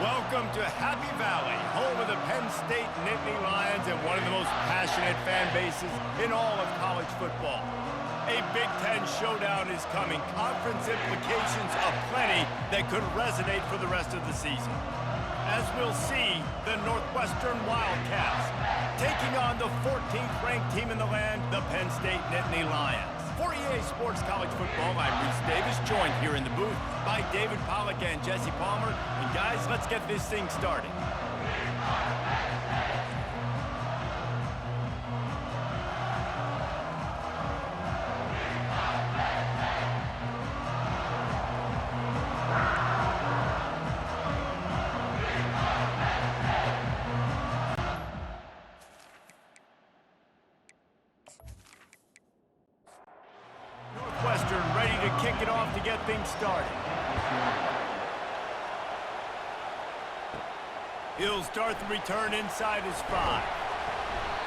Welcome to Happy Valley, home of the Penn State Nittany Lions and one of the most passionate fan bases in all of college football. A Big Ten showdown is coming. Conference implications aplenty that could resonate for the rest of the season. As we'll see, the Northwestern Wildcats taking on the 14th ranked team in the land, the Penn State Nittany Lions. For EA Sports College Football, I'm Reese Davis, joined here in the booth by David Pollack and Jesse Palmer. And guys, let's get this thing started. Northwestern ready to kick it off to get things started. He'll start the return inside his 5.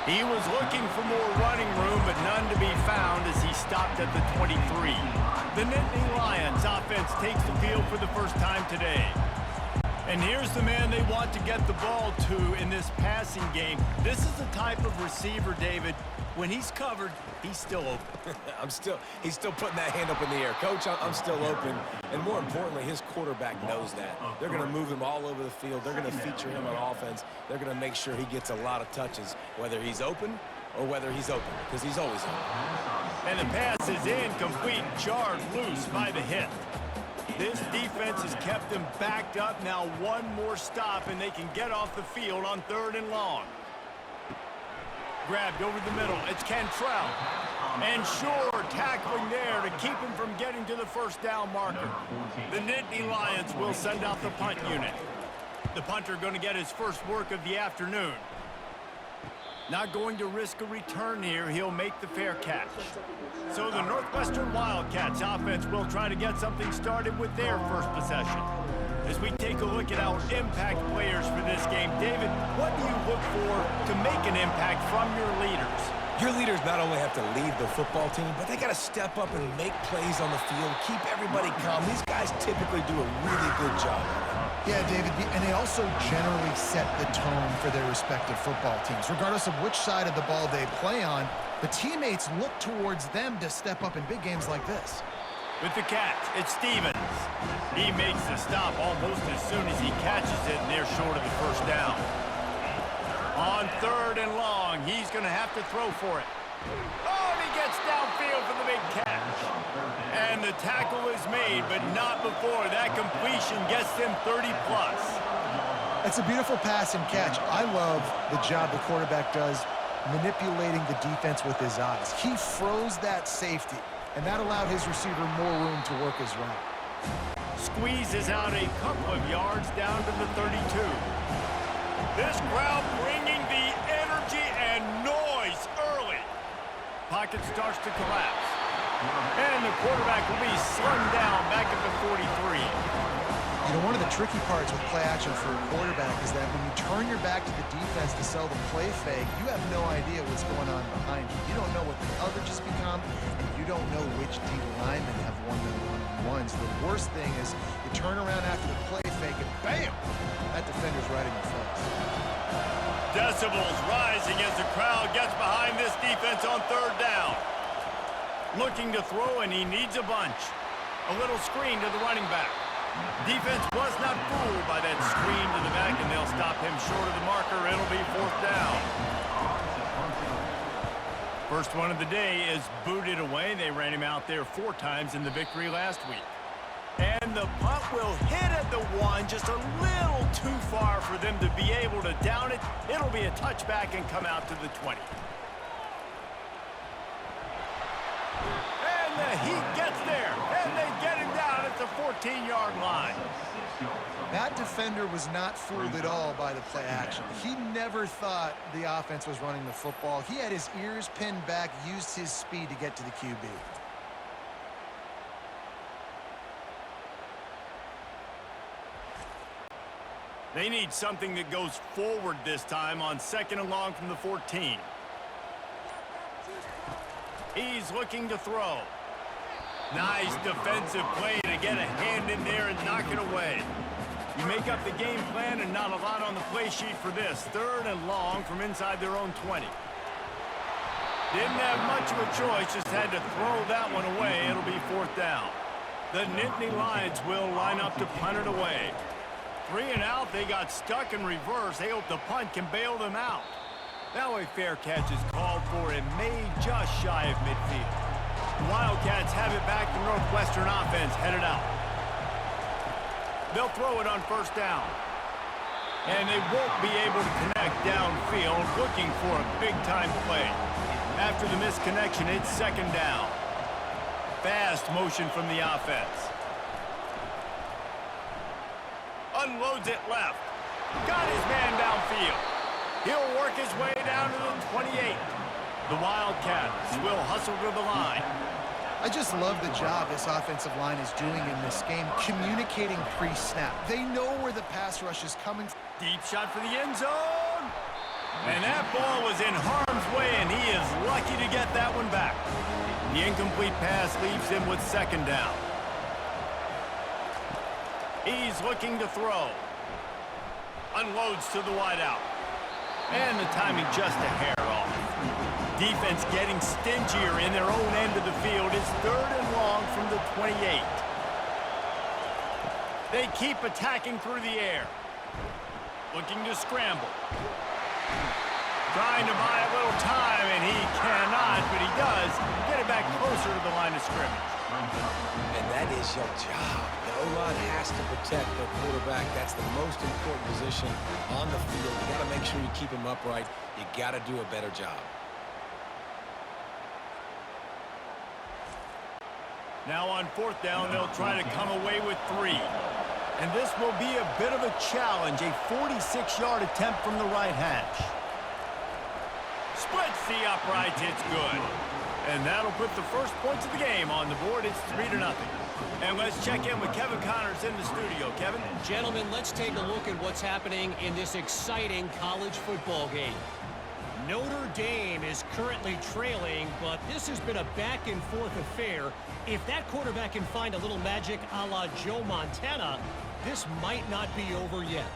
He was looking for more running room, but none to be found as he stopped at the 23. The Nittany Lions offense takes the field for the first time today. And here's the man they want to get the ball to in this passing game. This is the type of receiver, David, when he's covered, he's still open. He's still putting that hand up in the air. Coach, I'm still open. And more importantly, his quarterback knows that. They're going to move him all over the field. They're going to feature him on offense. They're going to make sure he gets a lot of touches, whether he's open or whether he's open, because he's always open. And the pass is incomplete, jarred loose by the hit. This defense has kept them backed up. Now one more stop, and they can get off the field on 3rd and long. Grabbed over the middle. It's Cantrell. And sure, tackling there to keep him from getting to the first down marker. The Nittany Lions will send out the punt unit. The punter going to get his first work of the afternoon. Not going to risk a return here. He'll make the fair catch. So the Northwestern Wildcats offense will try to get something started with their first possession. As we take a look at our impact players for this game, David, what do you look for to make an impact from your leaders? Your leaders not only have to lead the football team, but they got to step up and make plays on the field, keep everybody calm. These guys typically do a really good job. Yeah, David, and they also generally set the tone for their respective football teams. Regardless of which side of the ball they play on, the teammates look towards them to step up in big games like this. With the catch, it's Stevens. He makes the stop almost as soon as he catches it, and they're short of the first down. On 3rd and long, he's going to have to throw for it. Oh, and he gets downfield for the big catch. And the tackle is made, but not before that completion gets them 30-plus. It's a beautiful pass and catch. I love the job the quarterback does manipulating the defense with his eyes. He froze that safety, and that allowed his receiver more room to work his route. Squeezes out a couple of yards down to the 32. This crowd bringing the energy and noise early. Pocket starts to collapse. And the quarterback will be slung down back at the 43. You know, one of the tricky parts with play action for a quarterback is that when you turn your back to the defense to sell the play fake, you have no idea what's going on behind you. You don't know what the coverage has become, and you don't know which D linemen have won the one-on-ones. The worst thing is you turn around after the play fake, and bam! That defender's right in your face. Decibels rising as the crowd gets behind this defense on 3rd down. Looking to throw, and he needs a bunch. A little screen to the running back. Defense was not fooled by that screen to the back, and they'll stop him short of the marker. It'll be 4th down. First one of the day is booted away. They ran him out there 4 times in the victory last week. And the punt will hit at the 1, just a little too far for them to be able to down it. It'll be a touchback and come out to the 20. And the Heat gets there, and they get him down at the 14-yard line. That defender was not fooled at all by the play action. He never thought the offense was running the football. He had his ears pinned back, used his speed to get to the QB. They need something that goes forward this time on 2nd and long from the 14. He's looking to throw. Nice defensive play to get a hand in there and knock it away. You make up the game plan and not a lot on the play sheet for this. 3rd and long from inside their own 20. Didn't have much of a choice, just had to throw that one away. It'll be 4th down. The Nittany Lions will line up to punt it away. 3 and out, they got stuck in reverse. They hope the punt can bail them out. Now a fair catch is called for and made just shy of midfield. The Wildcats have it back. The Northwestern offense headed out. They'll throw it on 1st down. And they won't be able to connect downfield, looking for a big-time play. After the misconnection, it's 2nd down. Fast motion from the offense. Unloads it left. Got his man downfield. He'll work his way down to the 28. The Wildcats will hustle to the line. I just love the job this offensive line is doing in this game, communicating pre-snap. They know where the pass rush is coming from. Deep shot for the end zone. And that ball was in harm's way, and he is lucky to get that one back. The incomplete pass leaves him with 2nd down. He's looking to throw. Unloads to the wideout. And the timing just a hair off. Defense getting stingier in their own end of the field. It's 3rd and long from the 28. They keep attacking through the air. Looking to scramble. Trying to buy a little time, and he cannot, but he does get it back closer to the line of scrimmage. And that is your job. The O-line has to protect their quarterback. That's the most important position on the field. You got to make sure you keep him upright. You got to do a better job. Now on 4th down, they'll try to come away with 3. And this will be a bit of a challenge, a 46-yard attempt from the right hash. Splits the uprights, it's good. And that'll put the first points of the game on the board. It's 3-0. And let's check in with Kevin Connors in the studio. Kevin? Gentlemen, let's take a look at what's happening in this exciting college football game. Notre Dame is currently trailing, but this has been a back-and-forth affair. If that quarterback can find a little magic a la Joe Montana, this might not be over yet.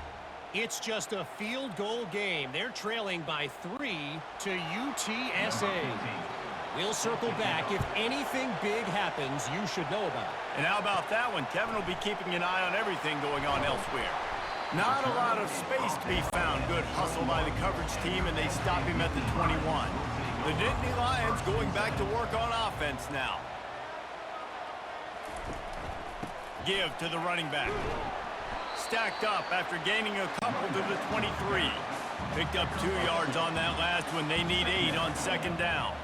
It's just a field goal game. They're trailing by 3 to UTSA. We'll circle back. If anything big happens, you should know about it. And how about that one? Kevin will be keeping an eye on everything going on elsewhere. Not a lot of space to be found. Good hustle by the coverage team, and they stop him at the 21. The Nittany Lions going back to work on offense now. Give to the running back. Stacked up after gaining a couple to the 23. Picked up 2 yards on that last one. They need 8 on 2nd down.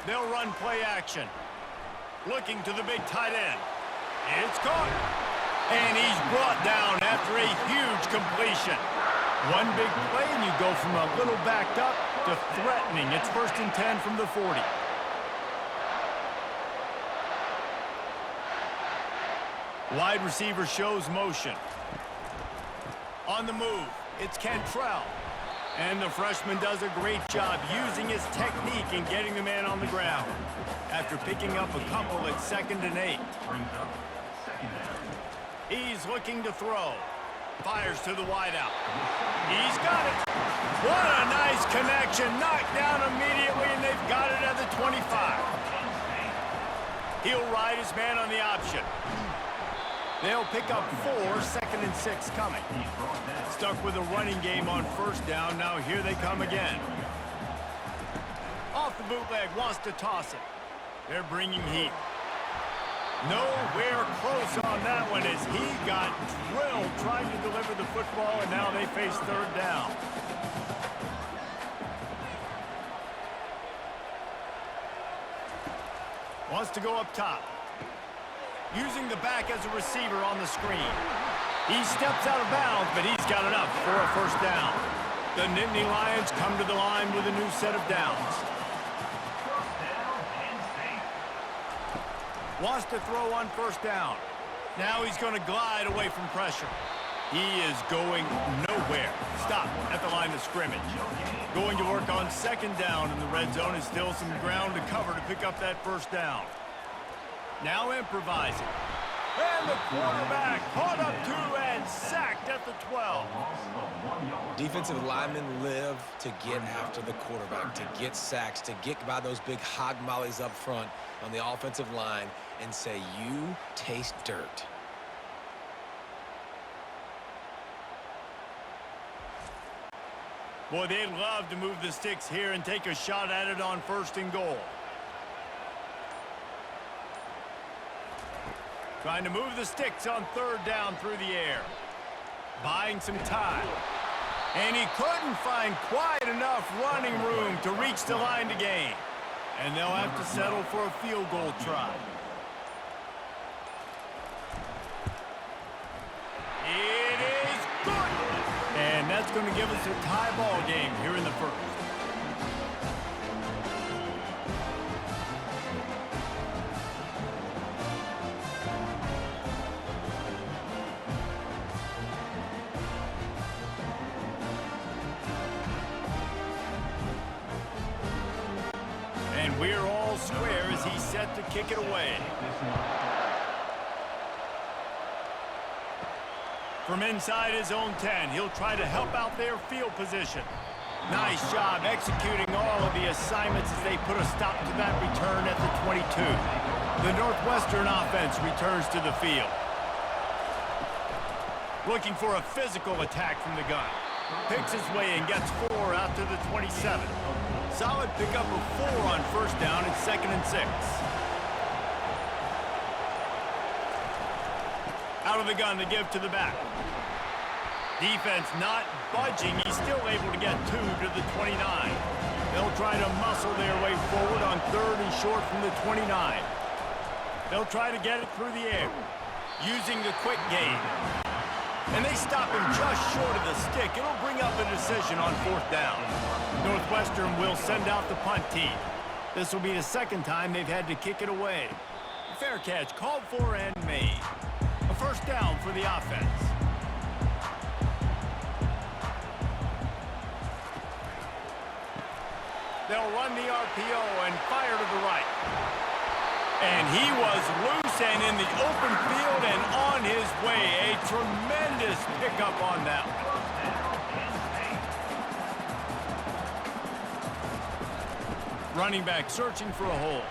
They'll run play action. Looking to the big tight end. It's caught. And he's brought down after a huge completion. One big play, and you go from a little backed up to threatening. It's 1st and 10 from the 40. Wide receiver shows motion. On the move, it's Cantrell. And the freshman does a great job using his technique and getting the man on the ground. After picking up a couple at 2nd and 8. He's looking to throw. Fires to the wideout. He's got it. What a nice connection. Knocked down immediately, and they've got it at the 25. He'll ride his man on the option. They'll pick up 4, 2nd and 6 coming. Stuck with a running game on 1st down. Now here they come again. Off the bootleg, wants to toss it. They're bringing heat. Nowhere close on that one as he got drilled trying to deliver the football, and now they face 3rd down. Wants to go up top. Using the back as a receiver on the screen. He steps out of bounds, but he's got enough for a 1st down. The Nittany Lions come to the line with a new set of downs. Wants to throw on 1st down. Now he's going to glide away from pressure. He is going nowhere. Stop at the line of scrimmage. Going to work on 2nd down in the red zone. Is still some ground to cover to pick up that 1st down. Now improvising. And the quarterback caught up to and sacked at the 12. Defensive linemen live to get after the quarterback, to get sacks, to get by those big hog mollies up front on the offensive line and say, you taste dirt. Boy, they'd love to move the sticks here and take a shot at it on 1st and goal. Trying to move the sticks on 3rd down through the air. Buying some time. And he couldn't find quite enough running room to reach the line to gain. And they'll have to settle for a field goal try. It is good! And that's going to give us a tie ball game here in the 1st. And we're all square as he's set to kick it away. From inside his own 10, he'll try to help out their field position. Nice job executing all of the assignments as they put a stop to that return at the 22. The Northwestern offense returns to the field. Looking for a physical attack from the gun. Picks his way and gets 4 out to the 27. Solid pickup of 4 on 1st down and 2nd and 6. Out of the gun to give to the back. Defense not budging. He's still able to get 2 to the 29. They'll try to muscle their way forward on 3rd and short from the 29. They'll try to get it through the air using the quick game. And they stop him just short of the stick. It'll bring up a decision on 4th down. Northwestern will send out the punt team. This will be the 2nd time they've had to kick it away. Fair catch called for and made. A 1st down for the offense. They'll run the RPO and fire to the right. And he was loose and in the open field and on his way. A tremendous pickup on that one. Running back searching for a hole.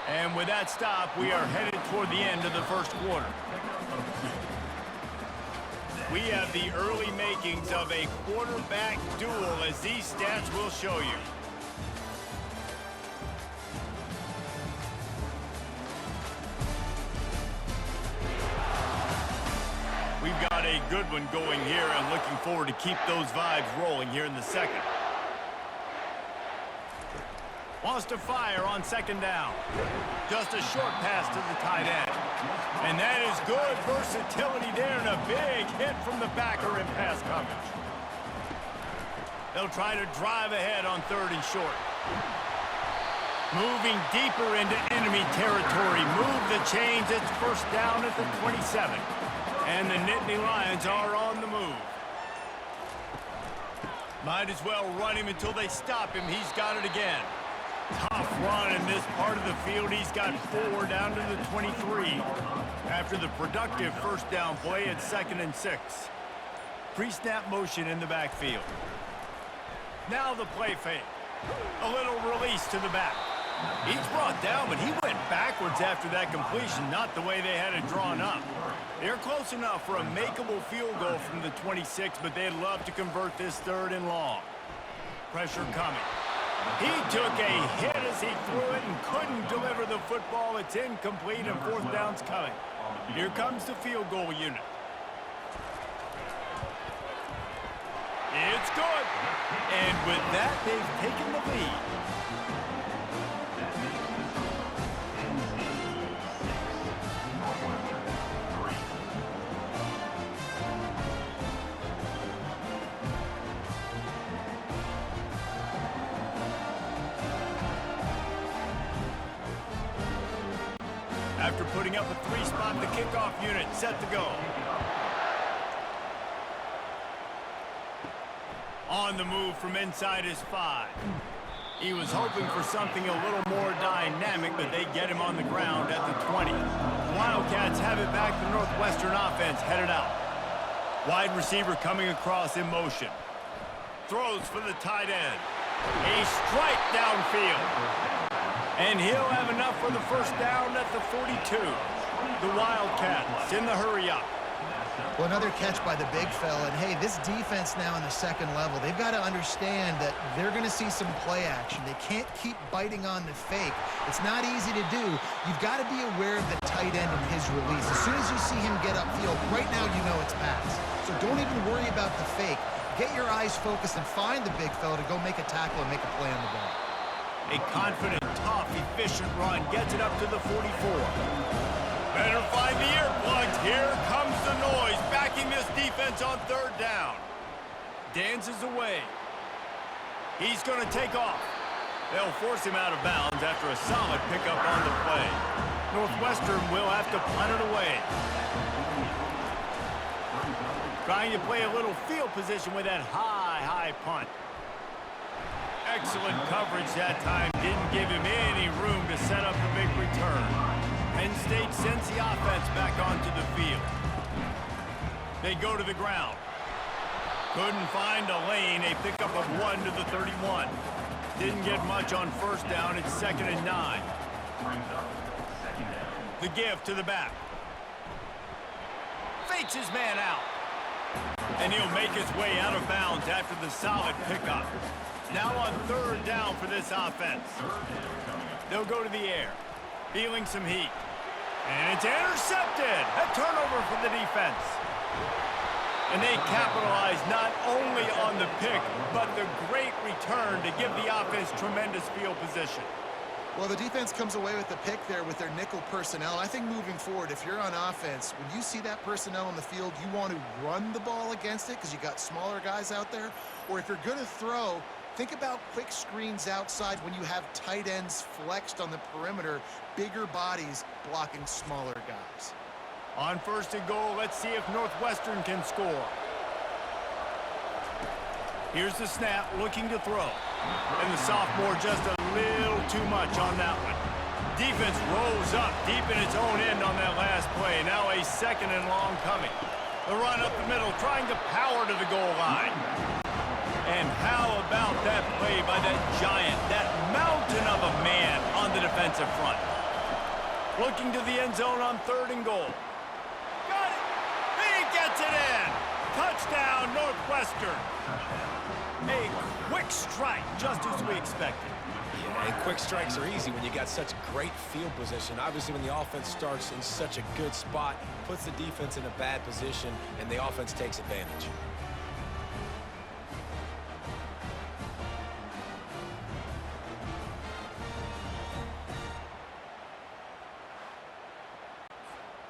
And with that stop, we are headed toward the end of the 1st quarter. We have the early makings of a quarterback duel, as these stats will show you. We've got a good one going here and looking forward to keep those vibes rolling here in the 2nd. Wants to fire on 2nd down. Just a short pass to the tight end. And that is good versatility there and a big hit from the backer in pass coverage. They'll try to drive ahead on 3rd and short. Moving deeper into enemy territory. Move the chains. It's 1st down at the 27. And the Nittany Lions are on the move. Might as well run him until they stop him. He's got it again. Tough run in this part of the field. He's got 4 down to the 23. After the productive 1st down play at 2nd and 6. Pre-snap motion in the backfield. Now the play fake. A little release to the back. He's brought down, but he went backwards after that completion, not the way they had it drawn up. They're close enough for a makeable field goal from the 26, but they'd love to convert this 3rd and long. Pressure coming. He took a hit as he threw it and couldn't deliver the football. It's incomplete and 4th down's coming. Here comes the field goal unit. It's good. And with that, they've taken the lead. After putting up a 3-spot, the kickoff unit set to go. On the move from inside his 5. He was hoping for something a little more dynamic, but they get him on the ground at the 20. Wildcat Let's have it back. The Northwestern offense headed out. Wide receiver coming across in motion. Throws for the tight end. A strike downfield. And he'll have enough for the first down at the 42. The Wildcats in the hurry up. Well, another catch by the big fella. And, hey, this defense now in the second level, they've got to understand that they're going to see some play action. They can't keep biting on the fake. It's not easy to do. You've got to be aware of the tight end and his release. As soon as you see him get upfield, right now you know it's pass. So don't even worry about the fake. Get your eyes focused and find the big fella to go make a tackle and make a play on the ball. A confident, tough, efficient run gets it up to the 44. Better find the earplugs. Here comes the noise, backing this defense on third down. Dances away. He's going to take off. They'll force him out of bounds after a solid pickup on the play. Northwestern will have to punt it away. Trying to play a little field position with that high punt. Excellent coverage that time. Didn't give him any room to set up a big return. Penn State sends the offense back onto the field. They go to the ground. Couldn't find a lane. A pickup of 1 to the 31. Didn't get much on first down. It's 2nd and 9. The give to the back. Fakes his man out. And he'll make his way out of bounds after the solid pickup. Now on third down for this offense. They'll go to the air. Feeling some heat. And it's intercepted. A turnover for the defense. And they capitalize not only on the pick, but the great return to give the offense tremendous field position. Well, the defense comes away with the pick there with their nickel personnel. I think moving forward, if you're on offense, when you see that personnel on the field, you want to run the ball against it because you got smaller guys out there. Or if you're going to throw, think about quick screens outside when you have tight ends flexed on the perimeter, bigger bodies blocking smaller guys. On 1st and goal, let's see if Northwestern can score. Here's the snap, looking to throw. And the sophomore just a little too much on that one. Defense rose up deep in its own end on that last play. Now a 2nd and long coming. The run up the middle, trying to power to the goal line. And how about that play by that giant, that mountain of a man on the defensive front? Looking to the end zone on 3rd and goal. Got it! He gets it in! Touchdown, Northwestern! A quick strike, just as we expected. Yeah, and quick strikes are easy when you got such great field position. Obviously, when the offense starts in such a good spot, puts the defense in a bad position, and the offense takes advantage.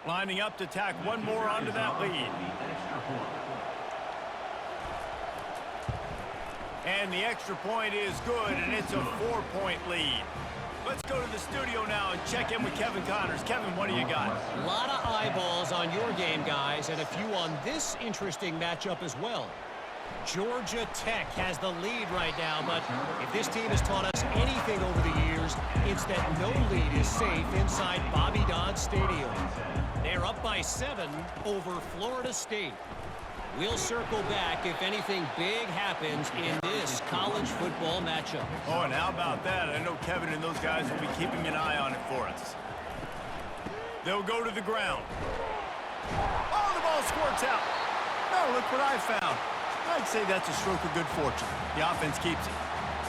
Lining up to tack one more onto that lead. And the extra point is good, and it's a 4-point lead. Let's go to the studio now and check in with Kevin Connors. Kevin, what do you got? A lot of eyeballs on your game, guys, and a few on this interesting matchup as well. Georgia Tech has the lead right now, but if this team has taught us anything over the years, it's that no lead is safe inside Bobby Dodd Stadium. They're up by 7 over Florida State. We'll circle back if anything big happens in this college football matchup. Oh, and how about that? I know Kevin and those guys will be keeping an eye on it for us. They'll go to the ground. Oh, the ball squirts out. Oh, look what I found. I'd say that's a stroke of good fortune. The offense keeps it.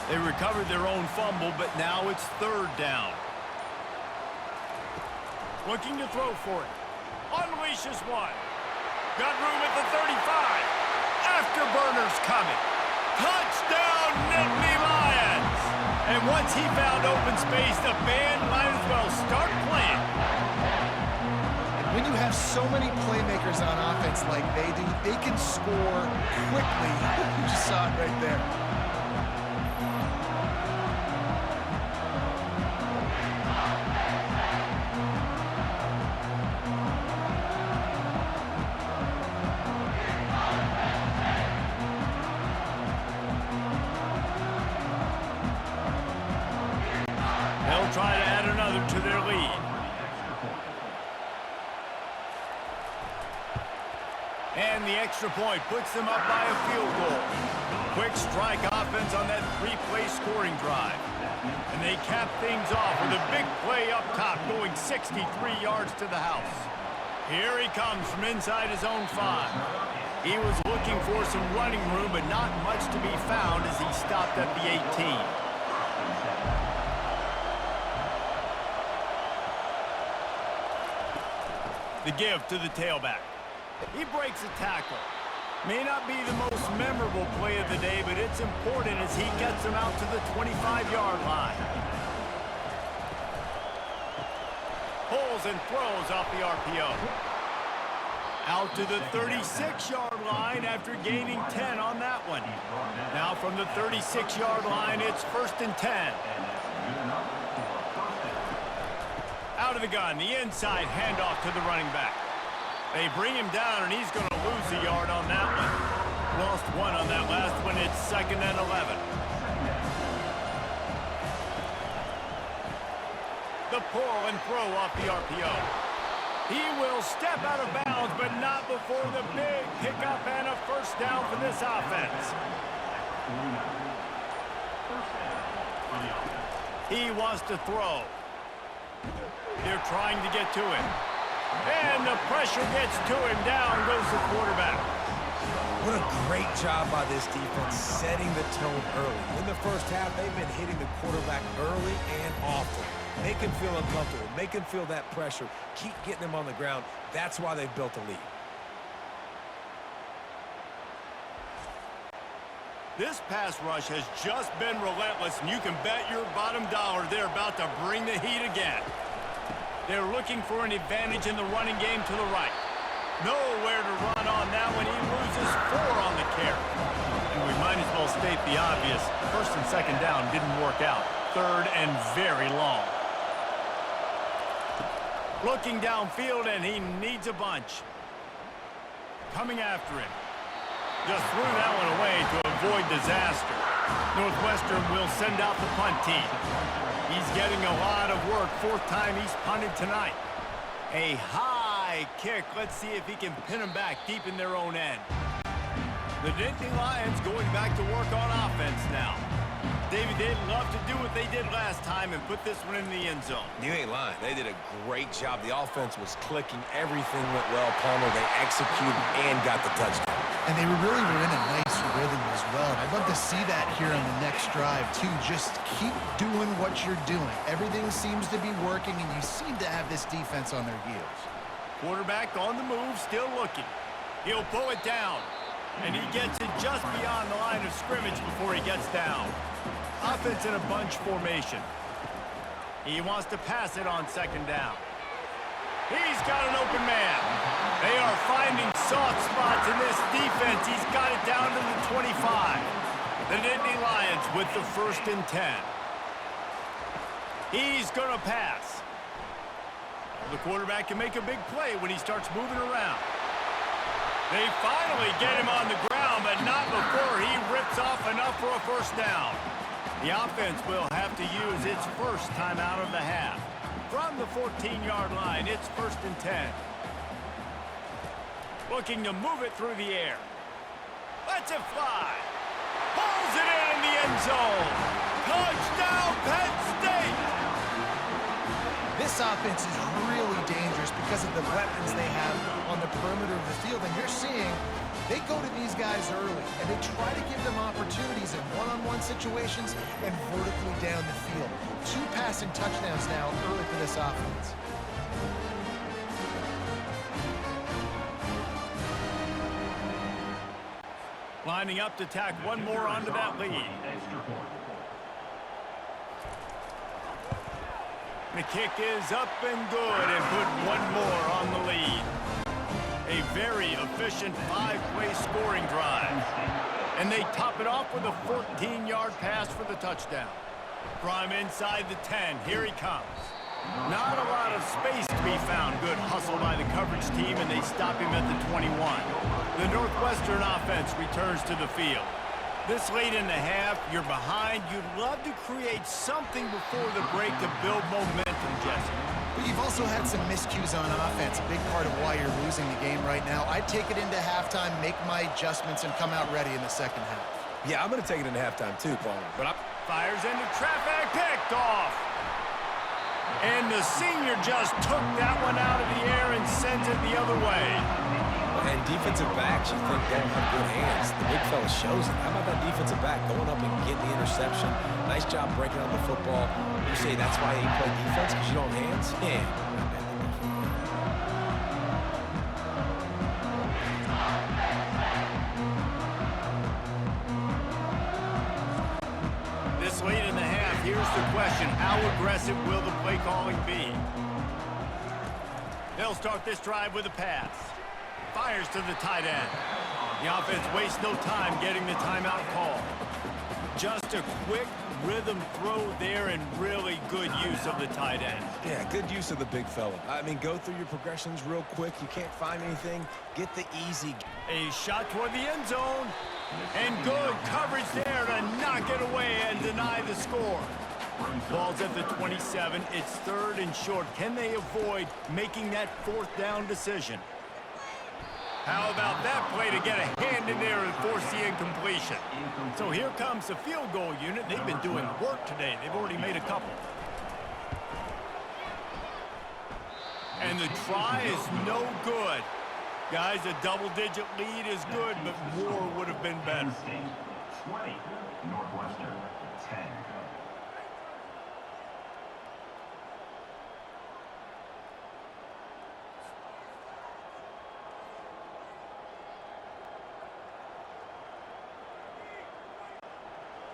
They recovered their own fumble, but now it's 3rd down. Looking to throw for it. Unleashes one. Got room at the 35. Afterburners coming. Touchdown, Nittany Lions! And once he found open space, the band might as well start playing. When you have so many playmakers on offense like they do, they can score quickly. You just saw it right there. They'll try to add another to their lead. And the extra point puts them up by a field goal. Quick strike offense on that three-play scoring drive. And they cap things off with a big play up top going 63 yards to the house. Here he comes from inside his own 5. He was looking for some running room, but not much to be found as he stopped at the 18. The give to the tailback. He breaks a tackle. May not be the most memorable play of the day, but it's important as he gets him out to the 25-yard line. Pulls and throws off the RPO. Out to the 36-yard line after gaining 10 on that one. Now from the 36-yard line, it's 1st and 10. Out of the gun, the inside handoff to the running back. They bring him down, and he's going to lose a yard on that one. Lost 1 on that last one. It's 2nd and 11. The pull and throw off the RPO. He will step out of bounds, but not before the big pickup and a first down for this offense. He wants to throw. They're trying to get to him. And the pressure gets to him. Down goes the quarterback. What a great job by this defense setting the tone early. In the first half, they've been hitting the quarterback early and often. Make him feel uncomfortable. Make him feel that pressure. Keep getting him on the ground. That's why they've built a lead. This pass rush has just been relentless, and you can bet your bottom dollar they're about to bring the heat again. They're looking for an advantage in the running game to the right. Nowhere to run on that one. He loses 4 on the carry. And we might as well state the obvious. 1st and 2nd down didn't work out. 3rd and very long. Looking downfield, and he needs a bunch. Coming after him. Just threw that one away to avoid disaster. Northwestern will send out the punt team. He's getting a lot of work. 4th time he's punted tonight. A high kick. Let's see if he can pin them back deep in their own end. The Nittany Lions going back to work on offense now. David, they'd love to do what they did last time and put this one in the end zone. You ain't lying. They did a great job. The offense was clicking. Everything went well. Palmer, they executed and got the touchdown. And they really were in a nice rhythm as well. And I'd love to see that here on the next drive, too. Just keep doing what you're doing. Everything seems to be working, and you seem to have this defense on their heels. Quarterback on the move, still looking. He'll pull it down. And he gets it just beyond the line of scrimmage before he gets down. Offense in a bunch formation. He wants to pass it on 2nd down. He's got an open man. They are finding soft spots in this defense. He's got it down to the 25. The Nittany Lions with the 1st and 10. He's going to pass. The quarterback can make a big play when he starts moving around. They finally get him on the ground, but not before he rips off enough for a first down. The offense will have to use its first timeout of the half. From the 14-yard line, it's 1st and 10. Looking to move it through the air. Lets it fly. Pulls it in the end zone. Touchdown, Penn State! This offense is really dangerous because of the weapons they have on the perimeter of the field. And you're seeing they go to these guys early, and they try to give them opportunities in one-on-one situations and vertically down the field. 2 passing touchdowns now early for this offense. Lining up to tack one more onto that lead. The kick is up and good and put one more on the lead. A very efficient 5-play scoring drive. And they top it off with a 14-yard pass for the touchdown. From inside the 10, here he comes. Not a lot of space to be found. Good hustle by the coverage team, and they stop him at the 21. The Northwestern offense returns to the field. This late in the half, you're behind. You'd love to create something before the break to build momentum, Jesse. But you've also had some miscues on offense, a big part of why you're losing the game right now. I'd take it into halftime, make my adjustments, and come out ready in the second half. Yeah, I'm going to take it into halftime too, Paul. But Fires into traffic, picked off. And the senior just took that one out of the air and sends it the other way. And defensive backs, you think don't have good hands. The big fella shows it. How about that defensive back going up and getting the interception? Nice job breaking on the football. You say that's why you play defense, because you don't have hands? Yeah. This late in the half, here's the question. How aggressive will the play calling be? They'll start this drive with a pass. Fires to the tight end. The offense wastes no time getting the timeout call. Just a quick rhythm throw there and really good use of the tight end. Yeah, good use of the big fella. I mean, go through your progressions real quick. You can't find anything. Get the easy. A shot toward the end zone. And good coverage there to knock it away and deny the score. Ball's at the 27. It's third and short. Can they avoid making that fourth down decision? How about that play to get a hand in there and force the incompletion? So here comes the field goal unit. They've been doing work today. They've already made a couple. And the try is no good. Guys, a double-digit lead is good, but more would have been better. 20, Northwestern, 10.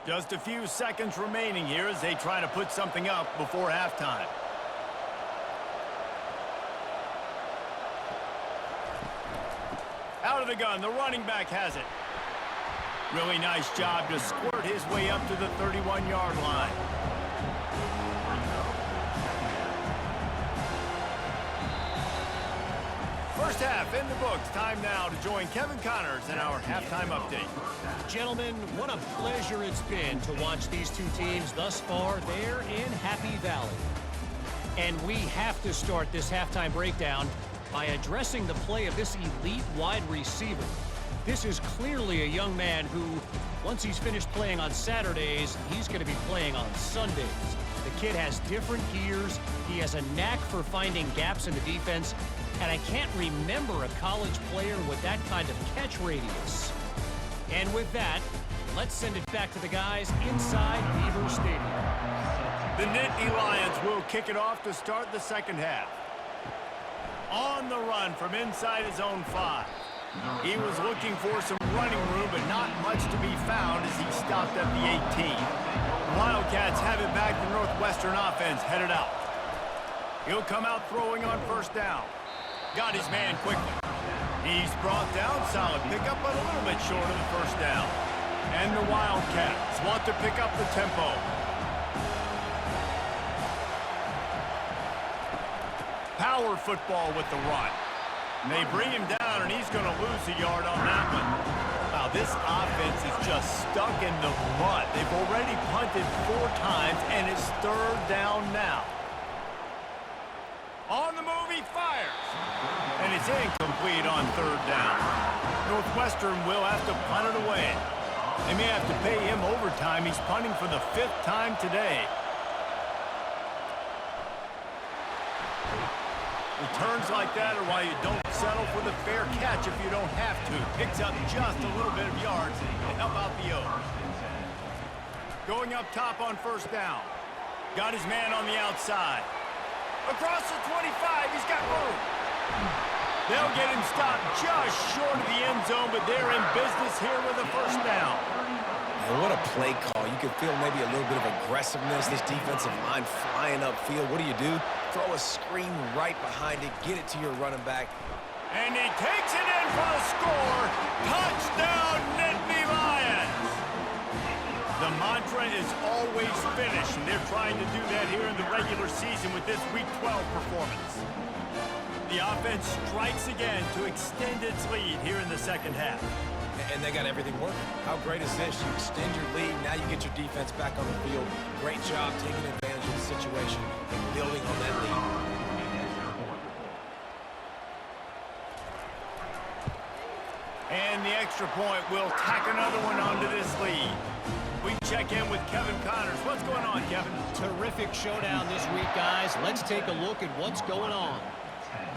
Just a few seconds remaining here as they try to put something up before halftime. Out of the gun, the running back has it. Really nice job to squirt his way up to the 31-yard line. First half in the books. Time now to join Kevin Connors in our halftime update. Gentlemen, what a pleasure it's been to watch these two teams thus far there in Happy Valley. And we have to start this halftime breakdown by addressing the play of this elite wide receiver. This is clearly a young man who, once he's finished playing on Saturdays, he's going to be playing on Sundays. The kid has different gears. He has a knack for finding gaps in the defense. And I can't remember a college player with that kind of catch radius. And with that, let's send it back to the guys inside Beaver Stadium. The Nittany Lions will kick it off to start the second half. On the run from inside his own 5. He was looking for some running room, but not much to be found as he stopped at the 18. Wildcats have it back. The Northwestern offense headed out. He'll come out throwing on first down. Got his man quickly. He's brought down, solid pickup, but a little bit short of the first down. And the Wildcats want to pick up the tempo. Power football with the run. And they bring him down, and he's going to lose a yard on that one. Wow, this offense is just stuck in the mud. They've already punted 4 times, and it's third down now. On the move, he fires. And it's incomplete on third down. Northwestern will have to punt it away. They may have to pay him overtime. He's punting for the 5th time today. Returns like that are why you don't settle for the fair catch if you don't have to. Picks up just a little bit of yards to help out the Oaks. Going up top on first down. Got his man on the outside. Across the 25, he's got room. They'll get him stopped just short of the end zone, but they're in business here with a first down. And what a play call. You can feel maybe a little bit of aggressiveness. This defensive line flying upfield. What do? Throw a screen right behind it. Get it to your running back. And he takes it in for the score. Touchdown, Nittany Lions. The mantra is always finish, and they're trying to do that here in the regular season with this Week 12 performance. The offense strikes again to extend its lead here in the second half. And they got everything working. How great is this? You extend your lead, now you get your defense back on the field. Great job taking advantage of the situation and building on that lead. And the extra point will tack another one onto this lead. We check in with Kevin Connors. What's going on, Kevin? Terrific showdown this week, guys. Let's take a look at what's going on.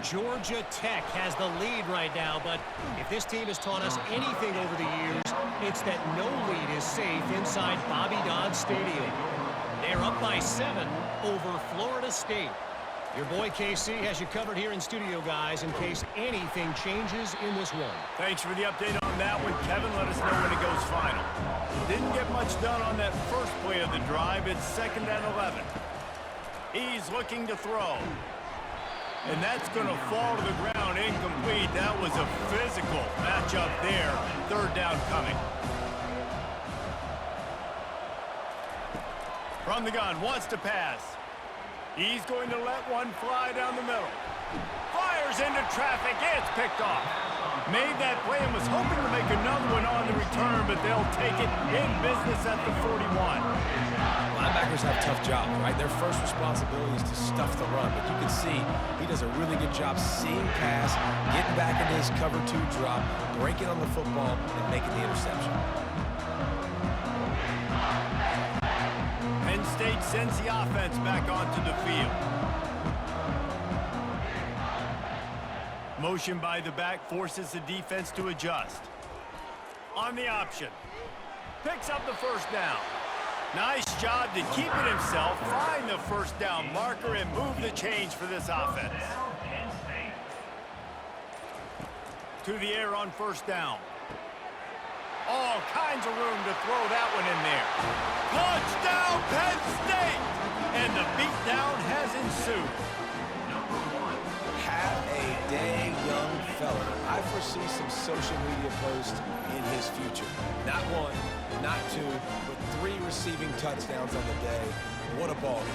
Georgia Tech has the lead right now, but if this team has taught us anything over the years, it's that no lead is safe inside Bobby Dodd Stadium. They're up by 7 over Florida State. Your boy KC has you covered here in studio, guys, in case anything changes in this one. Thanks for the update on that one, Kevin. Let us know when it goes final. Didn't get much done on that first play of the drive. It's 2nd and 11. He's looking to throw. And that's going to fall to the ground incomplete. That was a physical matchup there. 3rd down coming. From the gun, wants to pass. He's going to let one fly down the middle. Fires into traffic. It's picked off. Made that play and was hoping to make another one on the return, but they'll take it in business at the 41. Linebackers have tough jobs, right? Their first responsibility is to stuff the run, but you can see he does a really good job seeing pass, getting back into his cover 2 drop, breaking on the football, and making the interception. Penn State sends the offense back onto the field. Motion by the back forces the defense to adjust. On the option. Picks up the 1st down. Nice job to keep it himself, find the 1st down marker, and move the chains for this offense. To the air on 1st down. All kinds of room to throw that one in there. Touchdown, Penn State! And the beatdown has ensued. Have a day, young fella. I foresee some social media posts in his future. Not 1, not 2, but 3 receiving touchdowns on the day. What a ball game.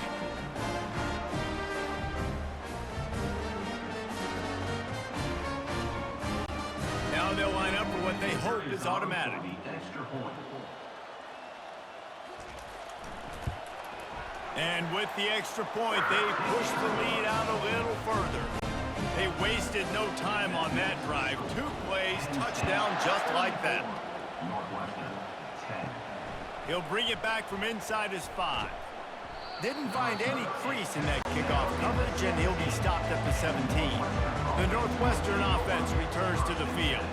Now they'll line up for what they hope is automatic. And with the extra point, they push the lead out a little further. They wasted no time on that drive. 2 plays, touchdown just like that. Northwestern, 10. He'll bring it back from inside his 5. Didn't find any crease in that kickoff coverage, and he'll be stopped at the 17. The Northwestern offense returns to the field.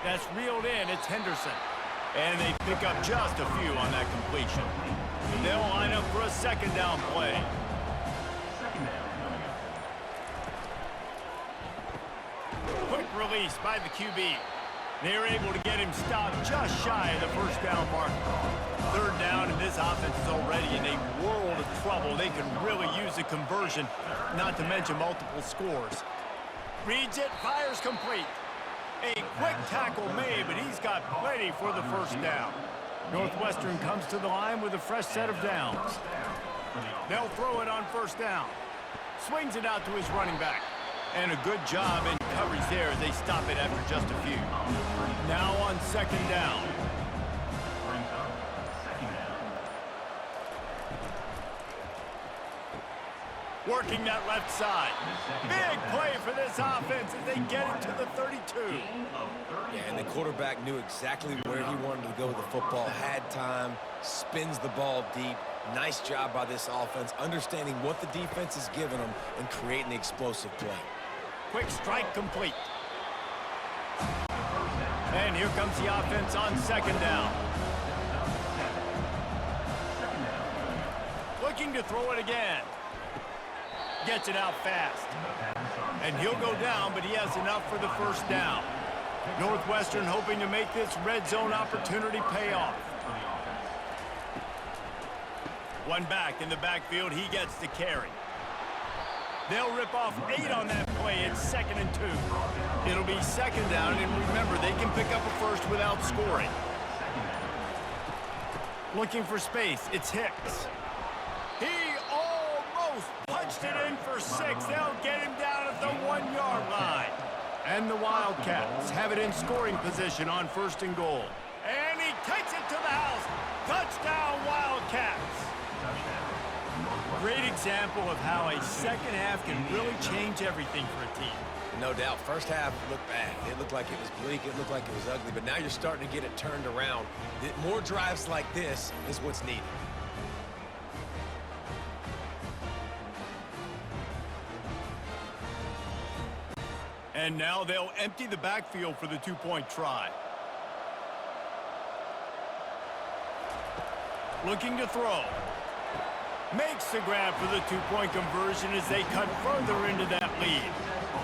That's reeled in. It's Henderson. And they pick up just a few on that completion. They'll line up for a 2nd down play. Quick release by the QB. They're able to get him stopped just shy of the 1st down mark. 3rd down, and this offense is already in a world of trouble. They can really use a conversion, not to mention multiple scores. Reads it, fires complete. A quick tackle made, but he's got plenty for the 1st down. Northwestern comes to the line with a fresh set of downs. They'll throw it on 1st down. Swings it out to his running back. And a good job in coverage there as they stop it after just a few. Now on 2nd down. Working that left side. Big play for this offense as they get it to the 32. Yeah, and the quarterback knew exactly where he wanted to go with the football, had time, spins the ball deep. Nice job by this offense, understanding what the defense is giving them and creating the explosive play. Quick strike complete. And here comes the offense on 2nd down. Looking to throw it again. Gets it out fast. And he'll go down, but he has enough for the 1st down. Northwestern hoping to make this red zone opportunity pay off. One back in the backfield, he gets the carry. They'll rip off 8 on that play. It's 2nd and 2. It'll be 2nd down, and remember, they can pick up a 1st without scoring. Looking for space, it's Hicks. He almost punched it in for 6. They'll get him down at the 1-yard line. And the Wildcats have it in scoring position on 1st and goal. And he takes it to the house. Touchdown, Wildcats. great example of how a second half can really change everything for a team. No doubt. First half looked bad. It looked like it was bleak. It looked like it was ugly. But now you're starting to get it turned around. More drives like this is what's needed. And now they'll empty the backfield for the two-point try. Looking to throw. Makes the grab for the two-point conversion as they cut further into that lead.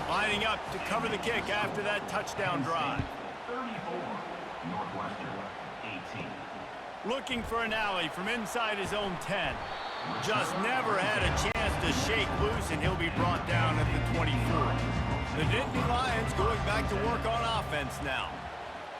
Lining up to cover the kick after that touchdown drive. 34, Northwestern, 18. Looking for an alley from inside his own 10. Just never had a chance to shake loose, and he'll be brought down at the 24. The Nittany Lions going back to work on offense now.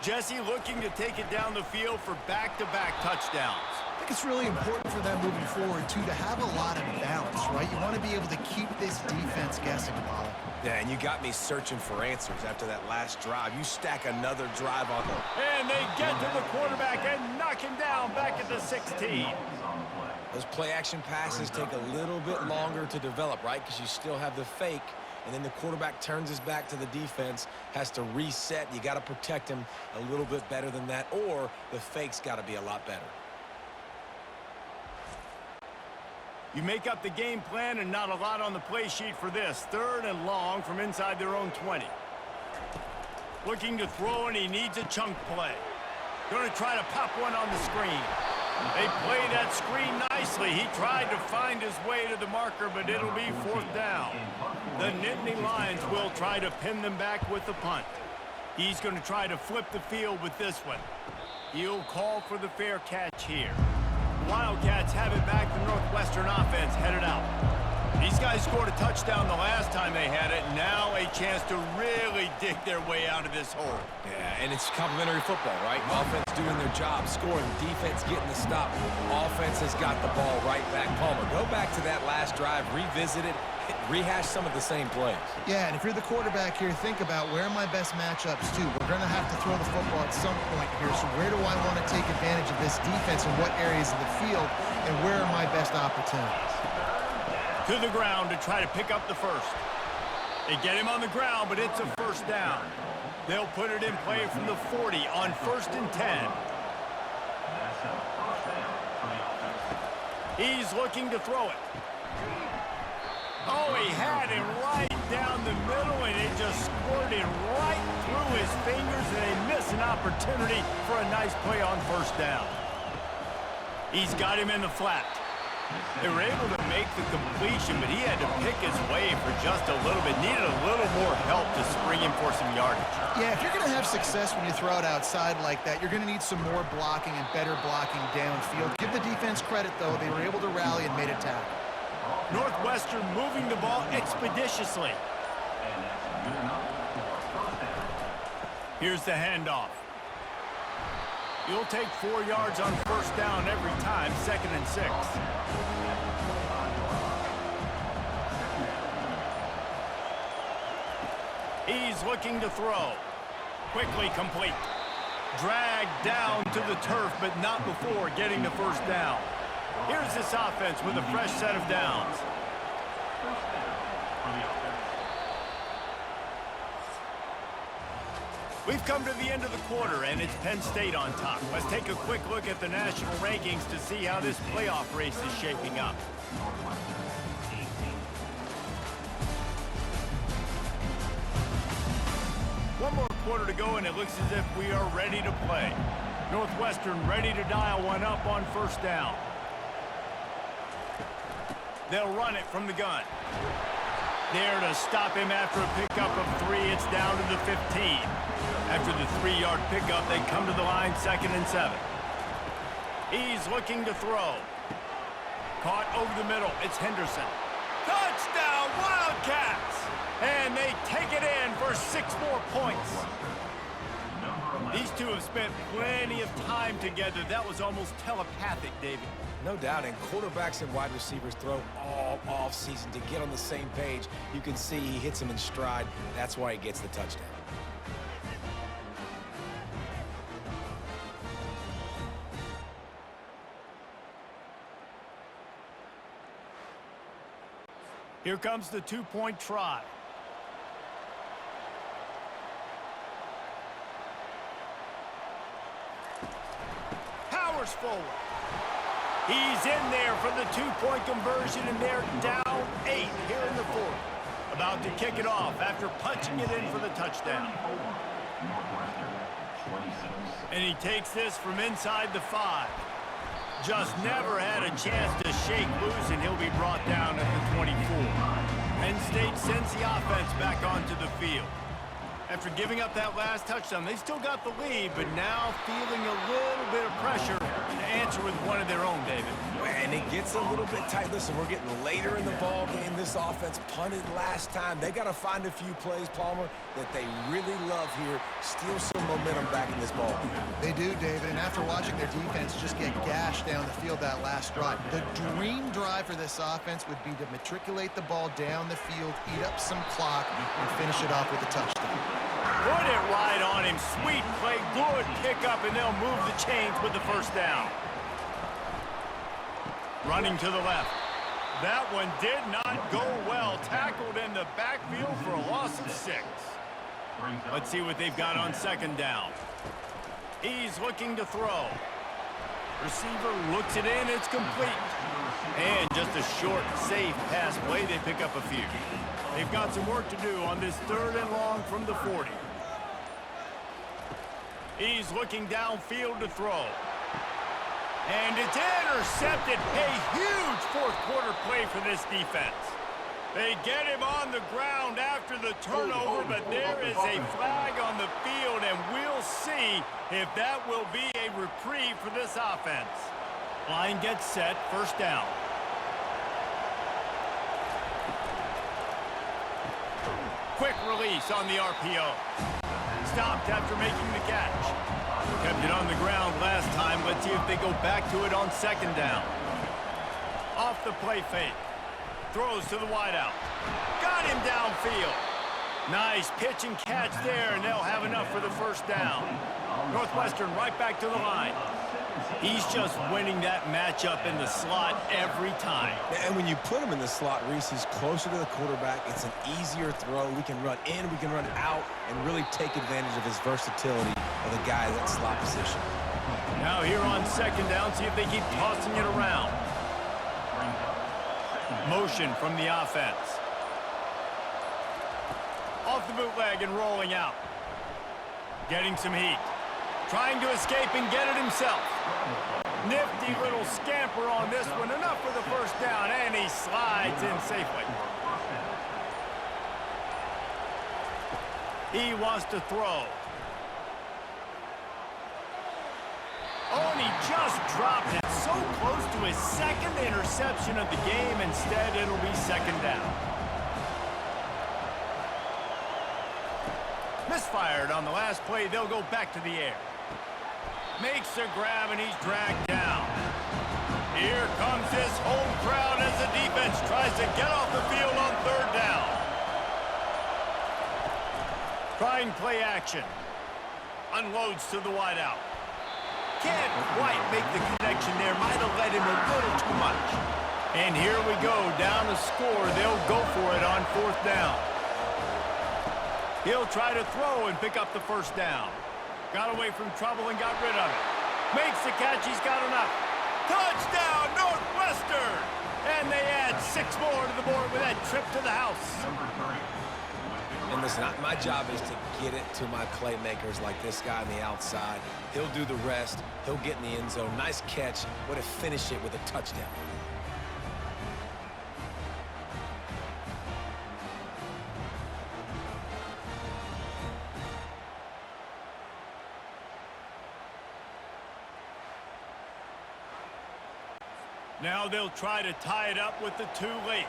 Jesse looking to take it down the field for back-to-back touchdowns. I think it's really important for them moving forward, too, to have a lot of balance, right? You want to be able to keep this defense guessing, Pollock. Yeah, and you got me searching for answers after that last drive. You stack another drive on them. And they get to the quarterback and knock him down back at the 16. Those play-action passes take a little bit longer to develop, right? Because you still have the fake, and then the quarterback turns his back to the defense, has to reset. You got to protect him a little bit better than that, or the fake's got to be a lot better. You make up the game plan and not a lot on the play sheet for this. 3rd and long from inside their own 20. Looking to throw, and he needs a chunk play. Going to try to pop one on the screen. They play that screen nicely. He tried to find his way to the marker, but it'll be 4th down. The Nittany Lions will try to pin them back with the punt. He's going to try to flip the field with this one. He'll call for the fair catch here. Wildcats have it back. The Northwestern offense headed out. These guys scored a touchdown the last time they had it. Now a chance to really dig their way out of this hole. Yeah, and it's complimentary football, right? Offense doing their job, scoring, defense getting the stop. Offense has got the ball right back. Palmer, go back to that last drive, revisit it, rehash some of the same plays. Yeah, and if you're the quarterback here, think about where are my best matchups, too. We're going to have to throw the football at some point here, so where do I want to take advantage of this defense and what areas of the field, and where are my best opportunities? To the ground to try to pick up the first. They get him on the ground, but it's a 1st down. They'll put it in play from the 40 on 1st and 10. He's looking to throw it. Oh, he had him right down the middle, and it just squirted right through his fingers, and they miss an opportunity for a nice play on 1st down. He's got him in the flat. They were able to make the completion, but he had to pick his way for just a little bit. Needed a little more help to spring him for some yardage. Yeah, if you're going to have success when you throw it outside like that, you're going to need some more blocking and better blocking downfield. Give the defense credit, though. They were able to rally and made a tackle. Northwestern moving the ball expeditiously. Here's the handoff. You'll take 4 yards on 1st down every time, 2nd and 6. He's looking to throw. Quickly complete. Dragged down to the turf, but not before getting the 1st down. Here's this offense with a fresh set of downs. We've come to the end of the quarter, and it's Penn State on top. Let's take a quick look at the national rankings to see how this playoff race is shaping up. One more quarter to go, and it looks as if we are ready to play. Northwestern ready to dial one up on 1st down. They'll run it from the gun. There to stop him after a pickup of 3. It's down to the 15. After the 3-yard pickup, they come to the line 2nd and 7. He's looking to throw. Caught over the middle. It's Henderson. Touchdown, Wildcats! And they take it in for 6 more points. These two have spent plenty of time together. That was almost telepathic, David. No doubt, and quarterbacks and wide receivers throw all offseason to get on the same page. You can see he hits him in stride. That's why he gets the touchdown. Here comes the two-point try. Powers forward. He's in there for the two-point conversion, and they're down 8 here in the fourth. About to kick it off after punching it in for the touchdown. And he takes this from inside the 5. Just never had a chance to shake loose, and he'll be brought down at the 24. Penn State sends the offense back onto the field. After giving up that last touchdown, they still got the lead, but now feeling a little bit of pressure to answer with one of their own, David. And it gets a little bit tight. Listen, we're getting later in the ball game. This offense punted last time. They got to find a few plays, Palmer, that they really love here. Steal some momentum back in this ball game. They do, David, and after watching their defense just get gashed down the field that last drive, the dream drive for this offense would be to matriculate the ball down the field, eat up some clock, and finish it off with a touchdown. Put it right on him. Sweet play, good pickup, and they'll move the chains with the first down. Running to the left. That one did not go well. Tackled in the backfield for a loss of 6. Let's see what they've got on second down. He's looking to throw. Receiver looks it in. It's complete. And just a short, safe pass play. They pick up a few. They've got some work to do on this 3rd and long from the 40. He's looking downfield to throw. And it's intercepted. A huge fourth-quarter play for this defense. They get him on the ground after the turnover, but there is a flag on the field, and we'll see if that will be a reprieve for this offense. Line gets set, first down. Quick release on the RPO. Stopped after making the catch. Kept it on the ground last time. Let's see if they go back to it on second down. Off the play fake. Throws to the wideout. Got him downfield. Nice pitch and catch there, and they'll have enough for the first down. Northwestern right back to the line. He's just winning that matchup in the slot every time. And when you put him in the slot, Reese, he's closer to the quarterback. It's an easier throw. We can run in, we can run out, and really take advantage of his versatility of the guy in that slot position. Now here on second down, see if they keep tossing it around. Motion from the offense. Off the bootleg and rolling out. Getting some heat. Trying to escape and get it himself. Nifty little scamper on this one. Enough for the first down, and he slides in safely. He wants to throw. Oh, and he just dropped it. So close to his second interception of the game. Instead, it'll be second down. Misfired on the last play. They'll go back to the air. Makes a grab, and he's dragged down. Here comes this home crowd as the defense tries to get off the field on third down. Trying play action. Unloads to the wideout. Can't quite make the connection there. Might have led him a little too much. And here we go. Down to score. They'll go for it on fourth down. He'll try to throw and pick up the first down. Got away from trouble and got rid of it. Makes the catch. He's got enough. Touchdown, Northwestern! And they add 6 more to the board with that trip to the house. And listen, my job is to get it to my playmakers like this guy on the outside. He'll do the rest. He'll get in the end zone. Nice catch. Way to finish it with a touchdown. Now they'll try to tie it up with the 2 late.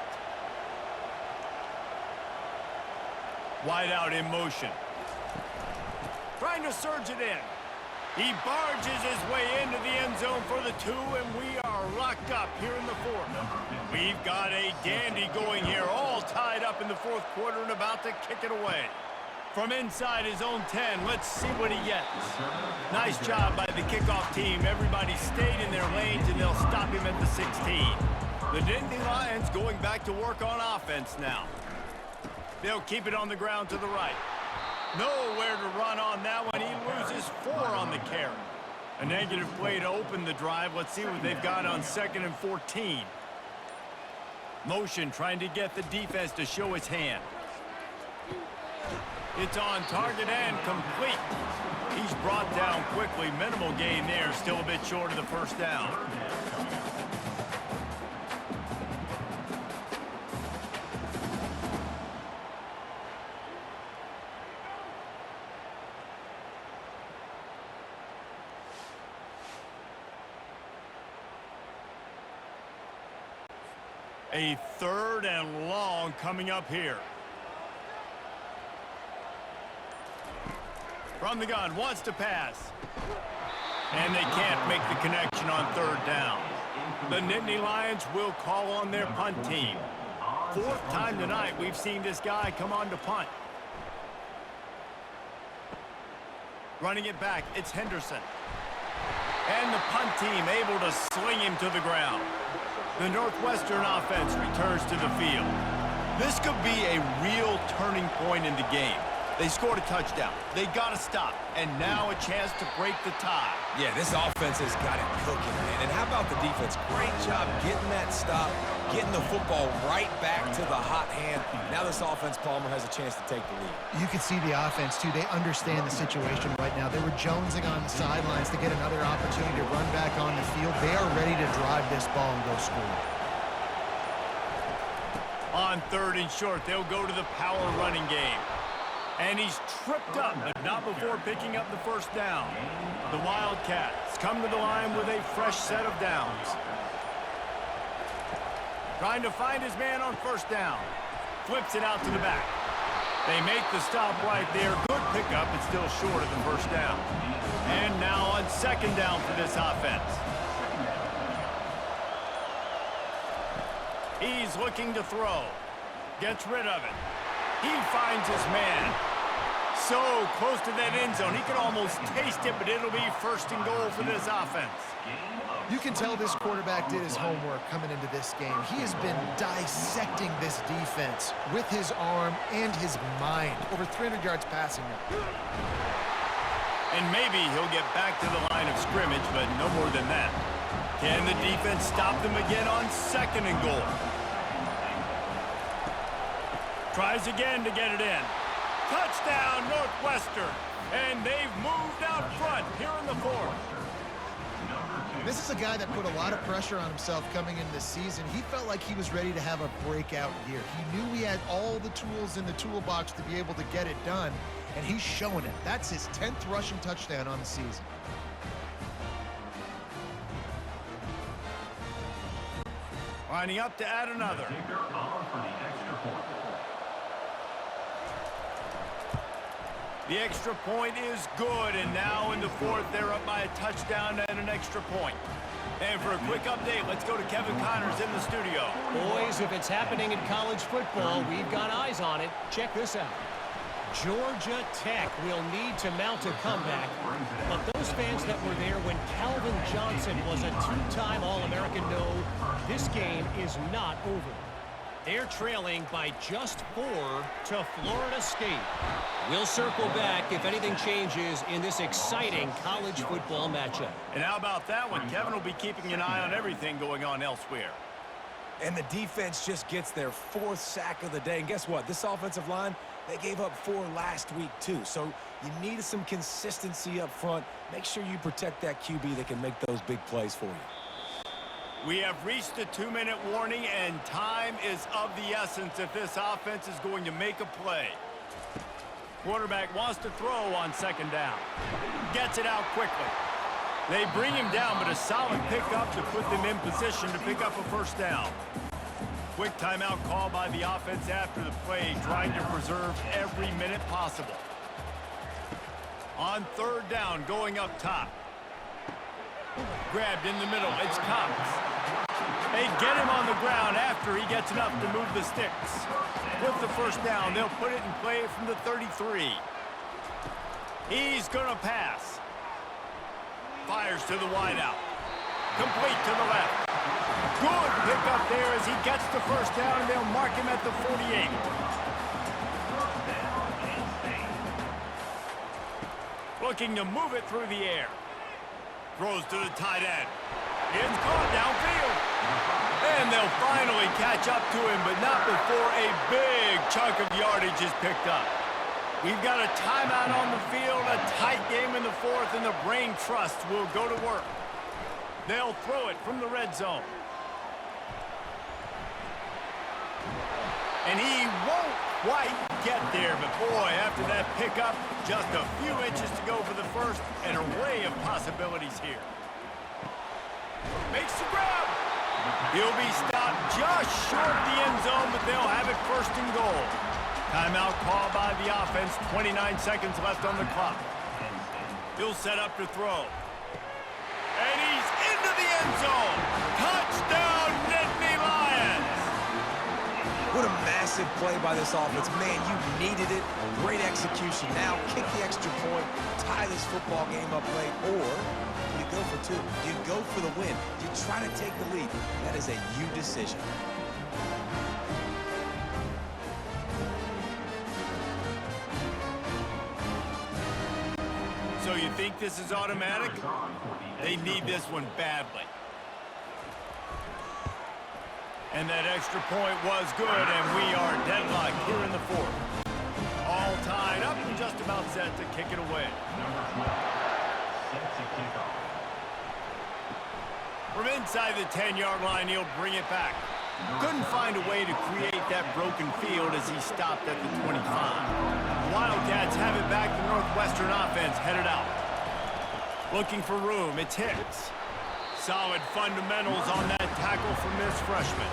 Wide out in motion. Trying to surge it in. He barges his way into the end zone for the 2, and we are locked up here in the 4th. We've got a dandy going here, all tied up in the 4th quarter and about to kick it away. From inside his own 10, let's see what he gets. Nice job by the kickoff team. Everybody stayed in their lanes, and they'll stop him at the 16. The Nittany Lions going back to work on offense now. They'll keep it on the ground to the right. Nowhere to run on that one. He loses 4 on the carry. A negative play to open the drive. Let's see what they've got on 2nd and 14. Motion trying to get the defense to show his hand. It's on target and complete. He's brought down quickly. Minimal gain there. Still a bit short of the first down. A 3rd and long coming up here. From the gun, wants to pass. And they can't make the connection on 3rd down. The Nittany Lions will call on their punt team. 4th time tonight we've seen this guy come on to punt. Running it back, it's Henderson. And the punt team able to sling him to the ground. The Northwestern offense returns to the field. This could be a real turning point in the game. They scored a touchdown. They got to stop. And now a chance to break the tie. Yeah, this offense has got it cooking, man. And how about the defense? Great job getting that stop, getting the football right back to the hot hand. Now this offense, Palmer, has a chance to take the lead. You can see the offense, too. They understand the situation right now. They were jonesing on the sidelines to get another opportunity to run back on the field. They are ready to drive this ball and go score. On 3rd and short, they'll go to the power running game. And he's tripped up, but not before picking up the first down. The Wildcats come to the line with a fresh set of downs. Trying to find his man on 1st down. Flips it out to the back. They make the stop right there. Good pickup, but still short of the 1st down. And now on 2nd down for this offense. He's looking to throw. Gets rid of it. He finds his man. So close to that end zone. He could almost taste it, but it'll be 1st and goal for this offense. You can tell this quarterback did his homework coming into this game. He has been dissecting this defense with his arm and his mind. Over 300 yards passing now. And maybe he'll get back to the line of scrimmage, but no more than that. Can the defense stop them again on 2nd and goal? Tries again to get it in. Touchdown, Northwestern. And they've moved out front here in the 4th. This is a guy that put a lot of pressure on himself coming into this season. He felt like he was ready to have a breakout year. He knew he had all the tools in the toolbox to be able to get it done, and he's showing it. That's his 10th rushing touchdown on the season. Lining up to add another. The extra point is good, and now in the 4th, they're up by a touchdown and an extra point. And for a quick update, let's go to Kevin Connors in the studio. Boys, if it's happening in college football, we've got eyes on it. Check this out. Georgia Tech will need to mount a comeback, but those fans that were there when Calvin Johnson was a 2-time All-American know this game is not over. They're trailing by just 4 to Florida State. We'll circle back if anything changes in this exciting college football matchup. And how about that one? Kevin will be keeping an eye on everything going on elsewhere. And the defense just gets their 4th sack of the day. And guess what? This offensive line, they gave up 4 last week, too. So you need some consistency up front. Make sure you protect that QB that can make those big plays for you. We have reached the 2-minute warning, and time is of the essence if this offense is going to make a play. Quarterback wants to throw on 2nd down. Gets it out quickly. They bring him down, but a solid pickup to put them in position to pick up a 1st down. Quick timeout call by the offense after the play, trying to preserve every minute possible. On 3rd down, going up top. Grabbed in the middle, it's Cox. They get him on the ground after he gets enough to move the sticks. With the 1st down, they'll put it in play from the 33. He's gonna pass. Fires to the wideout. Complete to the left. Good pickup there as he gets the first down, and they'll mark him at the 48. Looking to move it through the air. Throws to the tight end. It's caught downfield. And they'll finally catch up to him, but not before a big chunk of yardage is picked up. We've got a timeout on the field, a tight game in the fourth, and the brain trust will go to work. They'll throw it from the red zone. And he won't quite get there, but boy, after that pickup, just a few inches to go for the first, an array of possibilities here. Makes the grab. He'll be stopped just short of the end zone, but they'll have it first and goal. Timeout called by the offense, 29 seconds left on the clock. He'll set up to throw. And he's into the end zone. Touchdown, Nittany Lions. What a massive play by this offense. Man, you needed it. Great execution. Now kick the extra point, tie this football game up late, or you go for two. You go for the win. You try to take the lead. That is a you decision. So you think this is automatic? They need this one badly. And that extra point was good, and we are deadlocked here in the fourth. All tied up and just about set to kick it away. From inside the 10-yard line, he'll bring it back. Couldn't find a way to create that broken field as he stopped at the 25. The Wildcats have it back. The Northwestern offense headed out. Looking for room, it's Hicks. Solid fundamentals on that tackle from this freshman.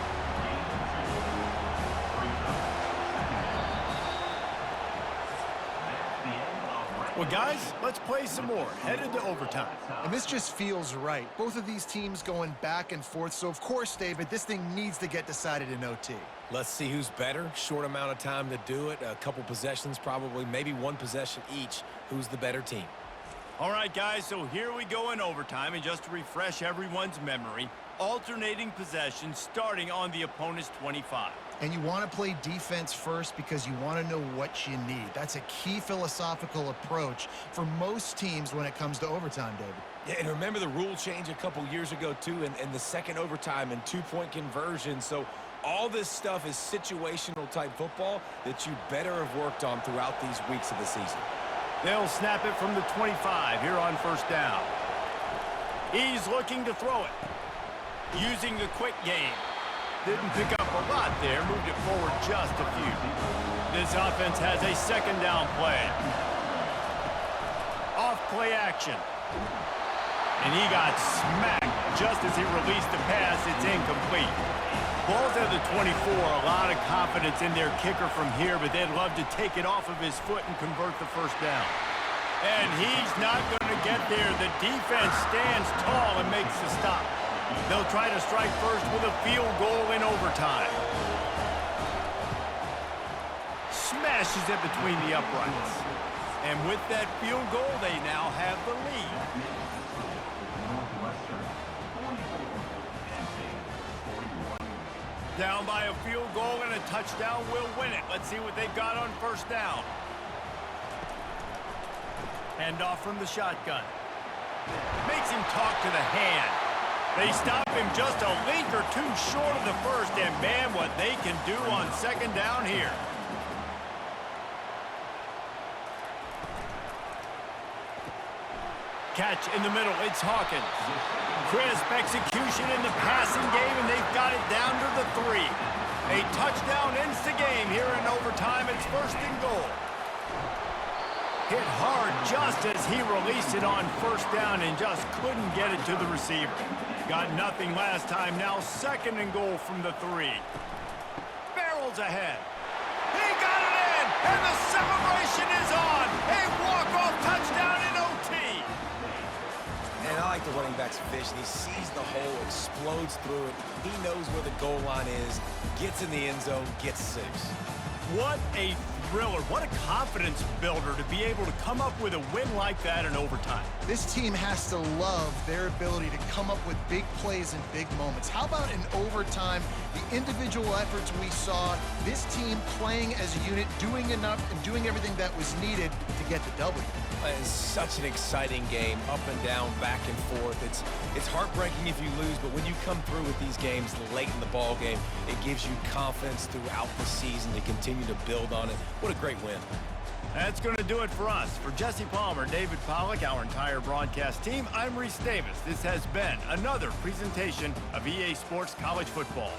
Well, guys, let's play some more. Headed to overtime. And this just feels right. Both of these teams going back and forth. So, of course, David, this thing needs to get decided in OT. Let's see who's better. Short amount of time to do it. A couple possessions probably, maybe one possession each. Who's the better team? All right, guys, so here we go in overtime. And just to refresh everyone's memory, alternating possessions starting on the opponent's 25. And you want to play defense first because you want to know what you need. That's a key philosophical approach for most teams when it comes to overtime, David. Yeah, and remember the rule change a couple years ago, too, and the second overtime and two-point conversion. So all this stuff is situational-type football that you better have worked on throughout these weeks of the season. They'll snap it from the 25 here on first down. He's looking to throw it. Using the quick game. Didn't pick up a lot there, moved it forward just a few. This offense has a second down play. Off play action. And he got smacked just as he released the pass. It's incomplete. Ball's at the 24, a lot of confidence in their kicker from here, but they'd love to take it off of his foot and convert the first down. And he's not going to get there. The defense stands tall and makes the stop. They'll try to strike first with a field goal in overtime. Smashes it between the uprights. And with that field goal, they now have the lead. Down by a field goal and a touchdown will win it. Let's see what they've got on first down. Handoff from the shotgun. Makes him talk to the hand. They stop him just a link or two short of the first, and man, what they can do on second down here. Catch in the middle, it's Hawkins. Crisp execution in the passing game, and they've got it down to the 3. A touchdown ends the game here in overtime. It's first and goal. Hit hard just as he released it on first down and just couldn't get it to the receiver. Got nothing last time, now second and goal from the 3. Barrels ahead. He got it in, and the celebration is on. A walk-off touchdown in OT. And I like the running back's vision. He sees the hole, explodes through it. He knows where the goal line is, gets in the end zone, gets 6. What a thriller. What a confidence builder to be able to come up with a win like that in overtime. This team has to love their ability to come up with big plays and big moments. How about in overtime, the individual efforts we saw, this team playing as a unit, doing enough and doing everything that was needed to get the W. It's such an exciting game, up and down, back and forth. It's heartbreaking if you lose, but when you come through with these games late in the ball game, it gives you confidence throughout the season to continue to build on it. What a great win. That's going to do it for us. For Jesse Palmer, David Pollack, our entire broadcast team, I'm Reese Davis. This has been another presentation of EA Sports College Football.